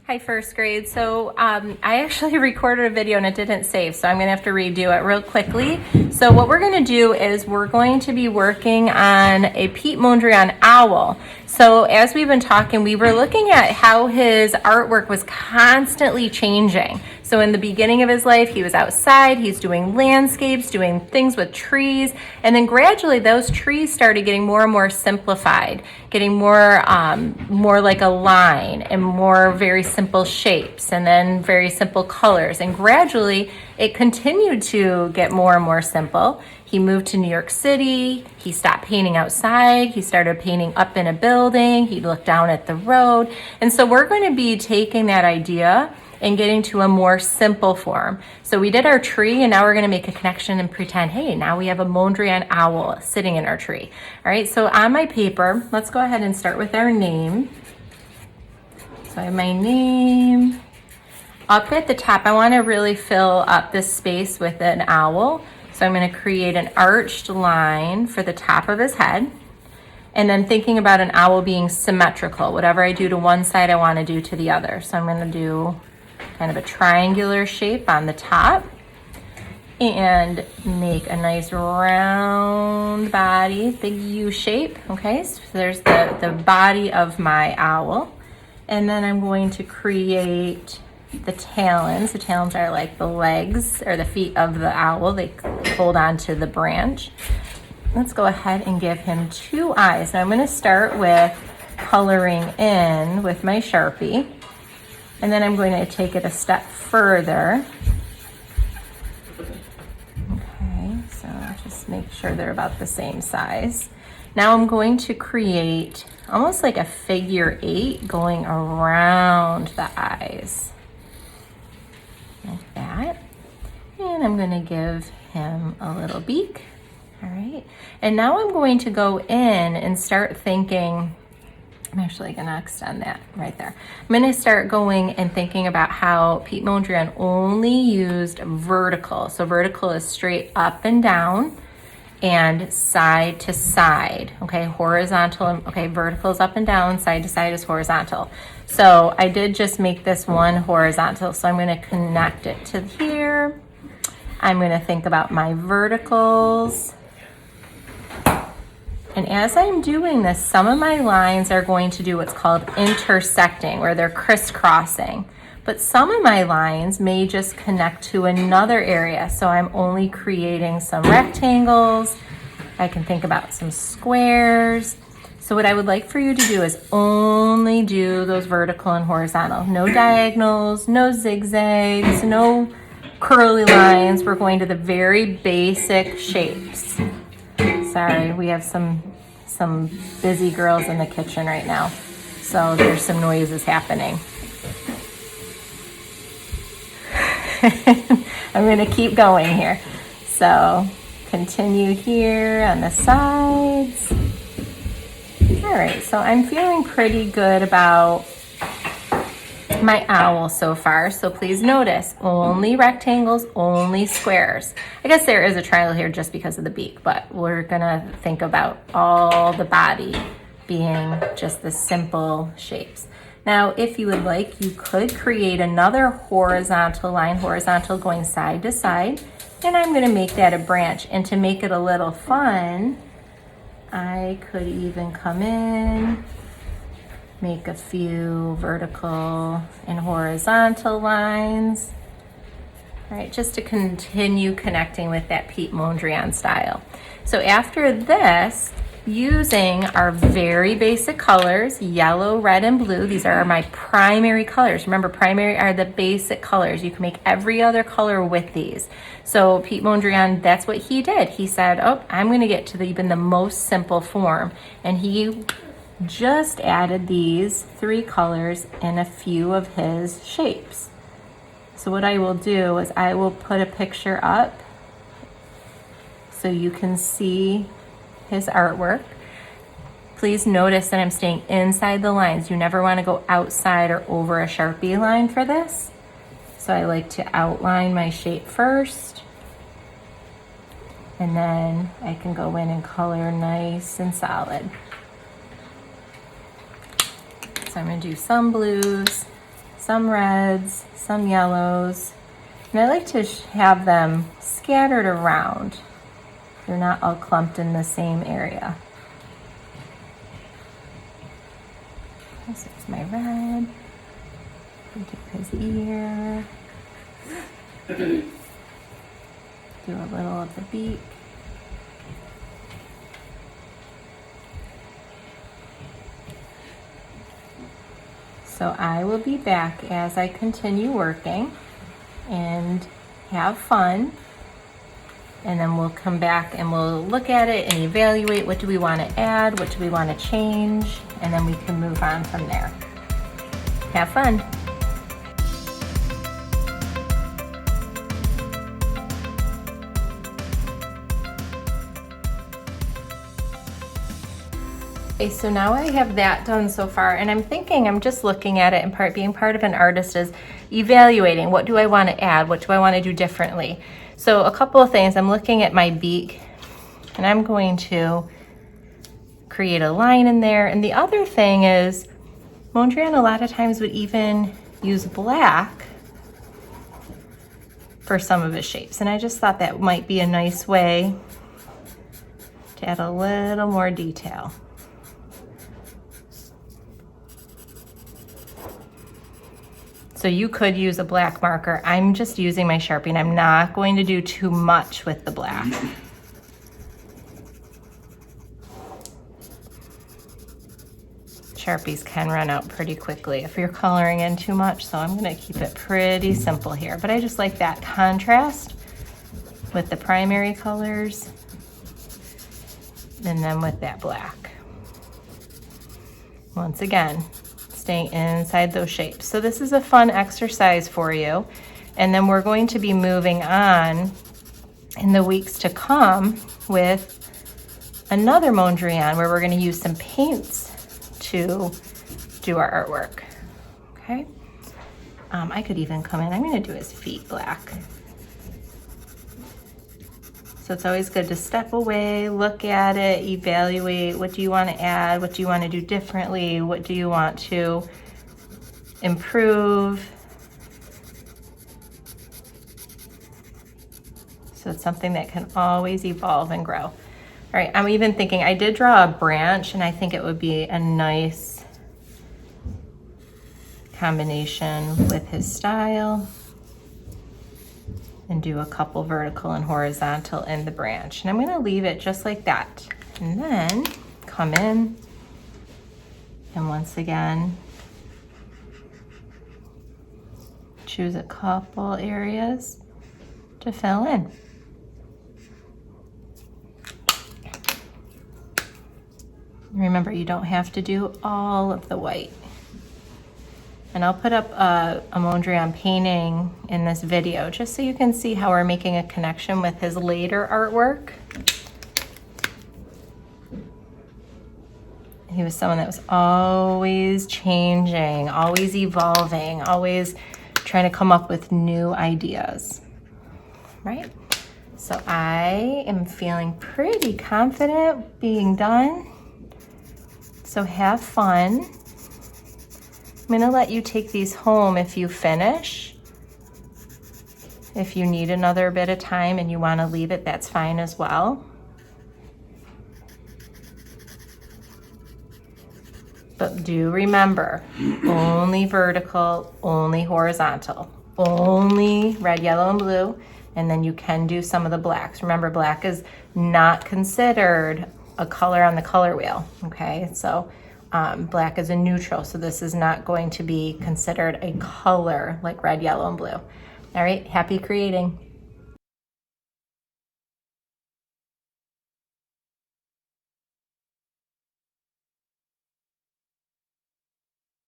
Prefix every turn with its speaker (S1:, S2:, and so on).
S1: Hi, first grade. So I actually recorded a video and it didn't save, so I'm gonna have to redo it real quickly. So what we're gonna do is we're going to be working on a Pete Mondrian Owl. So as we've been talking, we were looking at how his artwork was constantly changing. So in the beginning of his life, he was outside, he's doing landscapes, doing things with trees, and then gradually those trees started getting more and more simplified, getting more like a line and more very simple shapes and then very simple colors. And gradually it continued to get more and more simple. He moved to New York City, he stopped painting outside, he started painting up in a building, he looked down at the road. And so we're going to be taking that idea and getting to a more simple form. So we did our tree and now we're gonna make a connection and pretend, hey, now we have a Mondrian owl sitting in our tree. All right, so on my paper, let's go ahead and start with our name. So I have my name. Up at the top, I wanna really fill up this space with an owl. So I'm gonna create an arched line for the top of his head. And then thinking about an owl being symmetrical. Whatever I do to one side, I wanna do to the other. So I'm gonna do kind of a triangular shape on the top and make a nice round body, big U shape. Okay, so there's the body of my owl. And then I'm going to create the talons. The talons are like the legs or the feet of the owl. They hold on to the branch. Let's go ahead and give him two eyes. Now I'm going to start with coloring in with my Sharpie. And then I'm going to take it a step further. Okay, so just make sure they're about the same size. Now I'm going to create almost like a figure 8 going around the eyes. Like that. And I'm going to give him a little beak. All right. And now I'm going to go in and start thinking, I'm actually going to extend that right there. I'm going to start going and thinking about how Pete Mondrian only used vertical. So vertical is straight up and down and side to side. Okay, horizontal, okay, vertical is up and down, side to side is horizontal. So I did just make this one horizontal. So I'm going to connect it to here. I'm going to think about my verticals. And as I'm doing this, some of my lines are going to do what's called intersecting, where they're crisscrossing. But some of my lines may just connect to another area. So I'm only creating some rectangles. I can think about some squares. So what I would like for you to do is only do those vertical and horizontal. No diagonals, no zigzags, no curly lines. We're going to the very basic shapes. Sorry, we have some busy girls in the kitchen right now, so there's some noises happening. I'm going to keep going here. So continue here on the sides. All right, so I'm feeling pretty good about my owl so far. So please notice, only rectangles, only squares. I guess there is a triangle here just because of the beak, but we're gonna think about all the body being just the simple shapes. Now, if you would like, you could create another horizontal line, horizontal going side to side, and I'm gonna make that a branch. And to make it a little fun, I could even come in, make a few vertical and horizontal lines. All right, just to continue connecting with that Pete Mondrian style. So after this, using our very basic colors, yellow, red, and blue, these are my primary colors. Remember, primary are the basic colors. You can make every other color with these. So Pete Mondrian, that's what he did. He said, oh, I'm gonna get to even the most simple form. And he just added these 3 colors in a few of his shapes. So what I will do is I will put a picture up so you can see his artwork. Please notice that I'm staying inside the lines. You never want to go outside or over a Sharpie line for this. So I like to outline my shape first, and then I can go in and color nice and solid. So I'm going to do some blues, some reds, some yellows, and I like to have them scattered around. They're not all clumped in the same area. This is my red. Do his ear. Do a little of the beak. So I will be back as I continue working and have fun. And then we'll come back and we'll look at it and evaluate what do we want to add, what do we want to change, and then we can move on from there. Have fun. Okay, so now I have that done so far, and I'm just looking at it, and being part of an artist is evaluating what do I want to add, what do I want to do differently. So a couple of things, I'm looking at my beak, and I'm going to create a line in there. And the other thing is, Mondrian a lot of times would even use black for some of his shapes, and I just thought that might be a nice way to add a little more detail. So you could use a black marker. I'm just using my Sharpie, and I'm not going to do too much with the black. Sharpies can run out pretty quickly if you're coloring in too much, so I'm gonna keep it pretty simple here. But I just like that contrast with the primary colors and then with that black. Once again, staying inside those shapes. So this is a fun exercise for you. And then we're going to be moving on in the weeks to come with another Mondrian where we're going to use some paints to do our artwork. Okay. I could even come in, I'm going to do his feet black. So it's always good to step away, look at it, evaluate what do you want to add, what do you want to do differently, what do you want to improve. So it's something that can always evolve and grow. All right, I'm even thinking, I did draw a branch, and I think it would be a nice combination with his style. And do a couple vertical and horizontal in the branch. And I'm gonna leave it just like that. And then come in, and once again, choose a couple areas to fill in. Remember, you don't have to do all of the white. And I'll put up a Mondrian painting in this video just so you can see how we're making a connection with his later artwork. He was someone that was always changing, always evolving, always trying to come up with new ideas, right? So I am feeling pretty confident being done. So have fun. I'm gonna let you take these home if you finish. If you need another bit of time and you wanna leave it, that's fine as well. But do remember, only vertical, only horizontal, only red, yellow, and blue, and then you can do some of the blacks. Remember, black is not considered a color on the color wheel, okay? So black is a neutral, so this is not going to be considered a color like red, yellow, and blue. All right, happy creating.